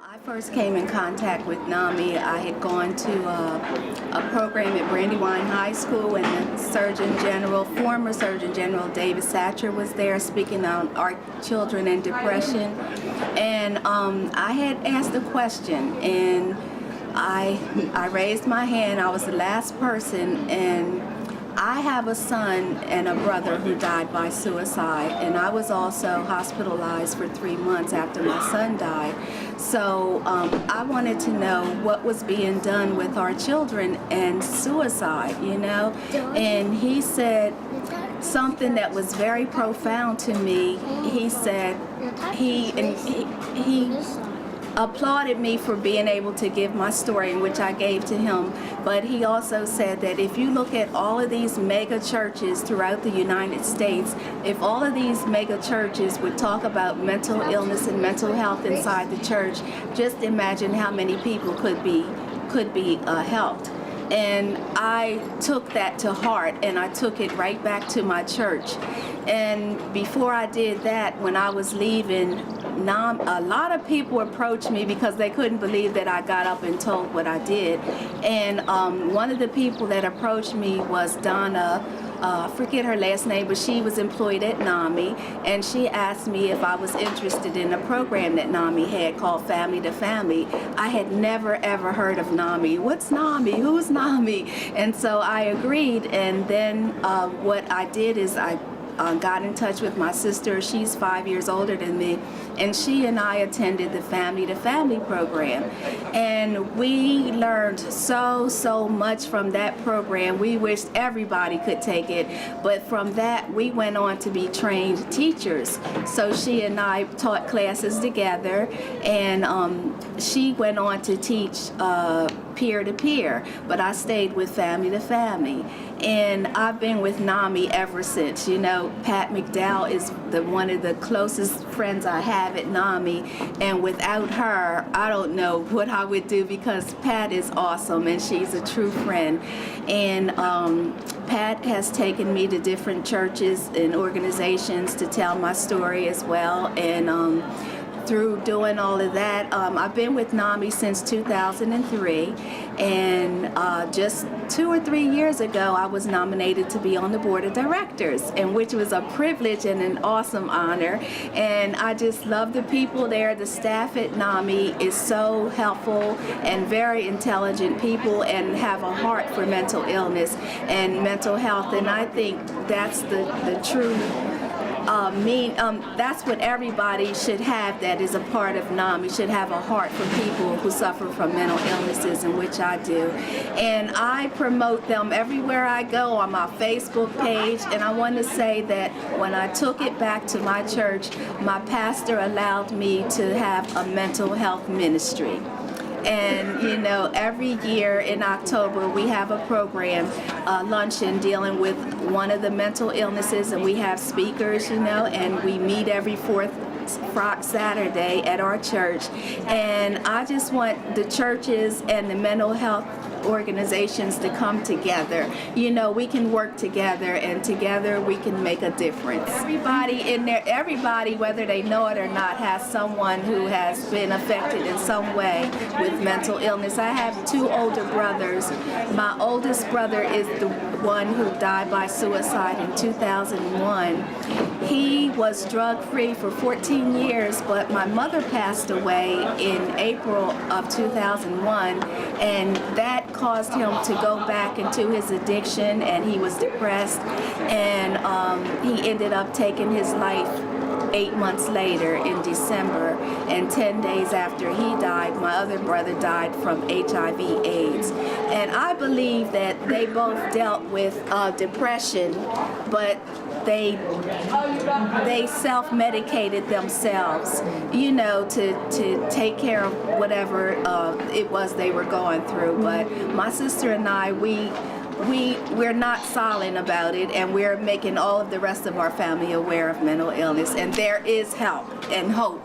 I first came in contact with NAMI. I had gone to a program at Brandywine High School, and the Surgeon General, former Surgeon General David Satcher was there speaking on our children and depression. And I had asked a question, and I raised my hand. I was the last person, and I have a son and a brother who died by suicide, and I was also hospitalized for 3 months after my son died. So I wanted to know what was being done with our children and suicide, you know? And he said something that was very profound to me. He said he applauded me for being able to give my story, which I gave to him, but he also said that if you look at all of these mega churches throughout the United States, if all of these mega churches would talk about mental illness and mental health inside the church, just imagine how many people could be helped. And I took that to heart, and I took it right back to my church. And before I did that, when I was leaving, a lot of people approached me because they couldn't believe that I got up and told what I did. And one of the people that approached me was Donna, I forget her last name, but she was employed at NAMI, and she asked me if I was interested in a program that NAMI had called Family to Family. I had never ever heard of NAMI. What's NAMI? Who's NAMI? And so I agreed, and then what I did is I got in touch with my sister. She's 5 years older than me, and she and I attended the Family to Family program, and we learned so much from that program. We wished everybody could take it, but from that we went on to be trained teachers. So she and I taught classes together, and she went on to teach peer-to-peer, but I stayed with Family to Family. And I've been with NAMI ever since. You know, Pat McDowell is one of the closest friends I have at NAMI, and without her, I don't know what I would do, because Pat is awesome and she's a true friend. And Pat has taken me to different churches and organizations to tell my story as well. And through doing all of that, I've been with NAMI since 2003, and just 2 or 3 years ago I was nominated to be on the board of directors, and which was a privilege and an awesome honor. And I just love the people there. The staff at NAMI is so helpful and very intelligent people, and have a heart for mental illness and mental health, and I think that's the true that's what everybody should have that is a part of NAMI, should have a heart for people who suffer from mental illnesses, in which I do. And I promote them everywhere I go on my Facebook page, and I want to say that when I took it back to my church, my pastor allowed me to have a mental health ministry. And you know, every year in October we have a program, luncheon, dealing with one of the mental illnesses, and we have speakers, you know, and we meet every fourth Saturday at our church. And I just want the churches and the mental health organizations to come together. You know, we can work together, and together we can make a difference. Everybody in there, everybody, whether they know it or not, has someone who has been affected in some way with mental illness. I have 2 older brothers. My oldest brother is the one who died by suicide in 2001. He was drug-free for 14 years, but my mother passed away in April of 2001, and that caused him to go back into his addiction, and he was depressed, and he ended up taking his life 8 months later in December, and 10 days after he died, my other brother died from HIV/AIDS. And I believe that they both dealt with depression, but they self-medicated themselves, you know, to take care of whatever it was they were going through. But my sister and I, we're not silent about it, and we're making all of the rest of our family aware of mental illness, and there is help and hope.